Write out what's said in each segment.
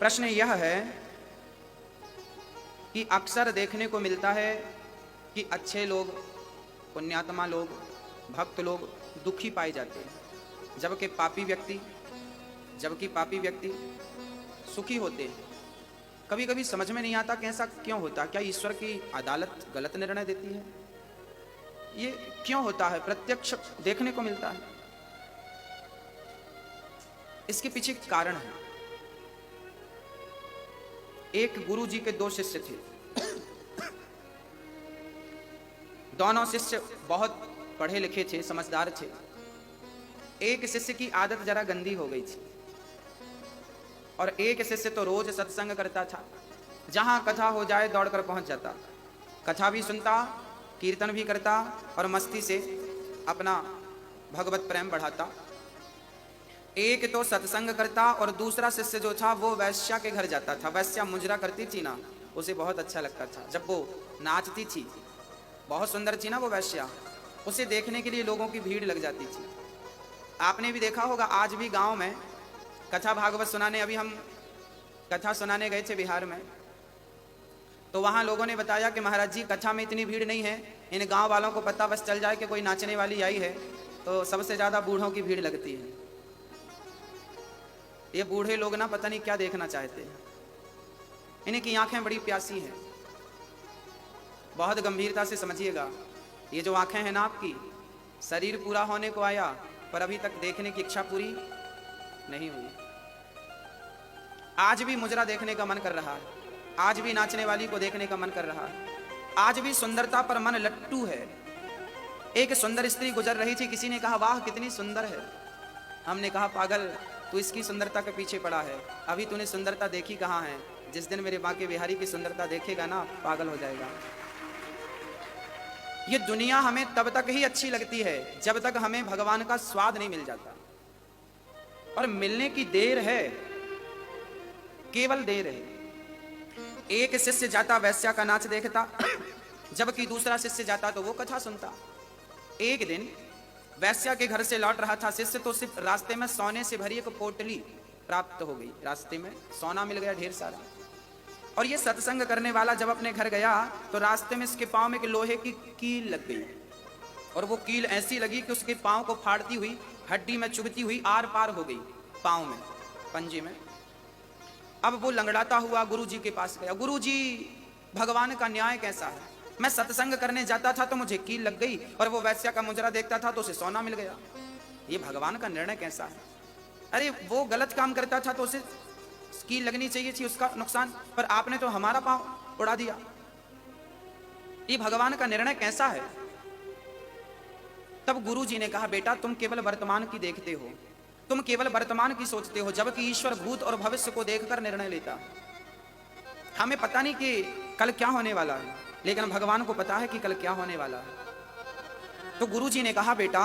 प्रश्न यह है कि अक्सर देखने को मिलता है कि अच्छे लोग, पुण्यात्मा लोग, भक्त लोग दुखी पाए जाते हैं, जबकि पापी व्यक्ति सुखी होते हैं। कभी कभी समझ में नहीं आता कि ऐसा क्यों होता। क्या ईश्वर की अदालत गलत निर्णय देती है? ये क्यों होता है? प्रत्यक्ष देखने को मिलता है। इसके पीछे कारण है। एक गुरु जी के 2 शिष्य थे। दोनों शिष्य बहुत पढ़े लिखे थे, समझदार थे। एक शिष्य की आदत जरा गंदी हो गई थी और एक शिष्य तो रोज सत्संग करता था। जहां कथा हो जाए दौड़कर पहुंच जाता, कथा भी सुनता, कीर्तन भी करता और मस्ती से अपना भगवत प्रेम बढ़ाता। एक तो सत्संग करता और दूसरा शिष्य जो था वो वैश्या के घर जाता था। वैश्या मुजरा करती थी ना, उसे बहुत अच्छा लगता था। जब वो नाचती थी, बहुत सुंदर थी ना वो वैश्या, उसे देखने के लिए लोगों की भीड़ लग जाती थी। आपने भी देखा होगा, आज भी गांव में कथा भागवत सुनाने, अभी हम कथा सुनाने गए थे बिहार में, तो वहां लोगों ने बताया कि महाराज जी कथा में इतनी भीड़ नहीं है, इन गांव वालों को पता बस चल जाए कि कोई नाचने वाली आई है तो सबसे ज्यादा बूढ़ों की भीड़ लगती है। ये बूढ़े लोग ना पता नहीं क्या देखना चाहते हैं। इनकी आंखें बड़ी प्यासी हैं। बहुत गंभीरता से समझिएगा, ये जो आंखें हैं ना आपकी, शरीर पूरा होने को आया पर अभी तक देखने की इच्छा पूरी नहीं हुई। आज भी मुजरा देखने का मन कर रहा है, आज भी नाचने वाली को देखने का मन कर रहा है, आज भी सुंदरता पर मन लट्टू है। एक सुंदर स्त्री गुजर रही थी, किसी ने कहा वाह कितनी सुंदर है। हमने कहा पागल, तू इसकी सुंदरता के पीछे पड़ा है, अभी तूने सुंदरता देखी कहाँ है। जिस दिन मेरे बांके बिहारी की सुंदरता देखेगा ना, पागल हो जाएगा। ये दुनिया हमें तब तक ही अच्छी लगती है जब तक हमें भगवान का स्वाद नहीं मिल जाता, और मिलने की देर है, केवल देर है। एक शिष्य जाता वैश्या का नाच देखता, जबकि दूसरा शिष्य जाता तो वो कथा सुनता। एक दिन वैश्या के घर से लौट रहा था शिष्य, तो सिर्फ रास्ते में सोने से भरी एक पोटली प्राप्त हो गई। रास्ते में सोना मिल गया ढेर सारा। और ये सत्संग करने वाला जब अपने घर गया तो रास्ते में इसके पांव में एक लोहे की कील लग गई, और वो कील ऐसी लगी कि उसके पांव को फाड़ती हुई, हड्डी में चुभती हुई आर पार हो गई पांव में, पंजे में। अब वो लंगड़ाता हुआ गुरु जी के पास गया। गुरु जी, भगवान का न्याय कैसा है? मैं सत्संग करने जाता था तो मुझे कील लग गई, और वो वैश्या का मुजरा देखता था तो उसे सोना मिल गया। ये भगवान का निर्णय कैसा है? अरे वो गलत काम करता था तो उसे कील लगनी चाहिए थी, उसका नुकसान, पर आपने तो हमारा पांव उड़ा दिया। ये भगवान का निर्णय कैसा है? तब गुरु जी ने कहा, बेटा तुम केवल वर्तमान की देखते हो, तुम केवल वर्तमान की सोचते हो, जबकि ईश्वर भूत और भविष्य को देखकर निर्णय लेता। हमें पता नहीं कि कल क्या होने वाला है, लेकिन भगवान को पता है कि कल क्या होने वाला है। तो गुरु जी ने कहा, बेटा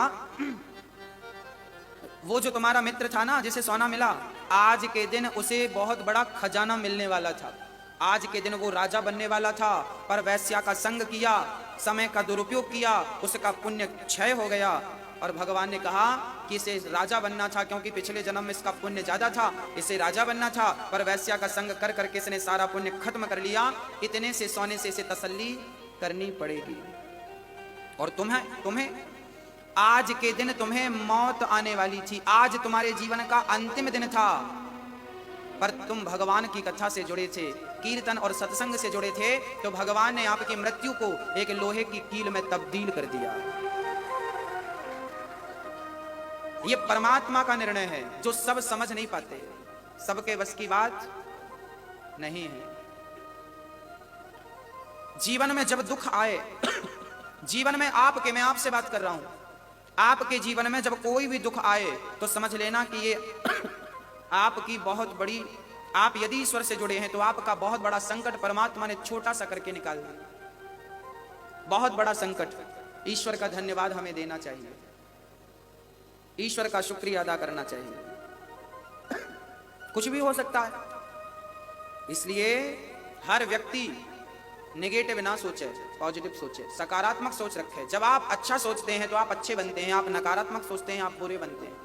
वो जो तुम्हारा मित्र था ना जिसे सोना मिला, आज के दिन उसे बहुत बड़ा खजाना मिलने वाला था। आज के दिन वो राजा बनने वाला था, पर वैश्या का संग किया, समय का दुरुपयोग किया, उसका पुण्य क्षय हो गया। और भगवान ने कहा कि इसे राजा बनना था, क्योंकि पिछले जन्म में इसका पुण्य ज्यादा था, इसे राजा बनना था, पर वैश्या का संग कर करके इसने सारा पुण्य खत्म कर लिया। इतने से सोने से इसे तसल्ली करनी पड़ेगी। और तुम्हें आज के दिन तुम्हें मौत आने वाली थी, आज तुम्हारे जीवन का अंतिम दिन था, पर तुम भगवान की कथा से जुड़े थे, कीर्तन और सत्संग से जुड़े थे, तो भगवान ने आपकी मृत्यु को एक लोहे की कील में तब्दील कर दिया। ये परमात्मा का निर्णय है जो सब समझ नहीं पाते, सबके बस की बात नहीं है। जीवन में जब दुख आए, जीवन में मैं आपसे बात कर रहा हूं, आपके जीवन में जब कोई भी दुख आए तो समझ लेना कि ये आपकी बहुत बड़ी, आप यदि ईश्वर से जुड़े हैं तो आपका बहुत बड़ा संकट परमात्मा ने छोटा सा करके निकाल दिया। बहुत बड़ा संकट। ईश्वर का धन्यवाद हमें देना चाहिए, ईश्वर का शुक्रिया अदा करना चाहिए। कुछ भी हो सकता है, इसलिए हर व्यक्ति नेगेटिव ना सोचे, पॉजिटिव सोचे, सकारात्मक सोच रखे। जब आप अच्छा सोचते हैं तो आप अच्छे बनते हैं, आप नकारात्मक सोचते हैं आप बुरे बनते हैं।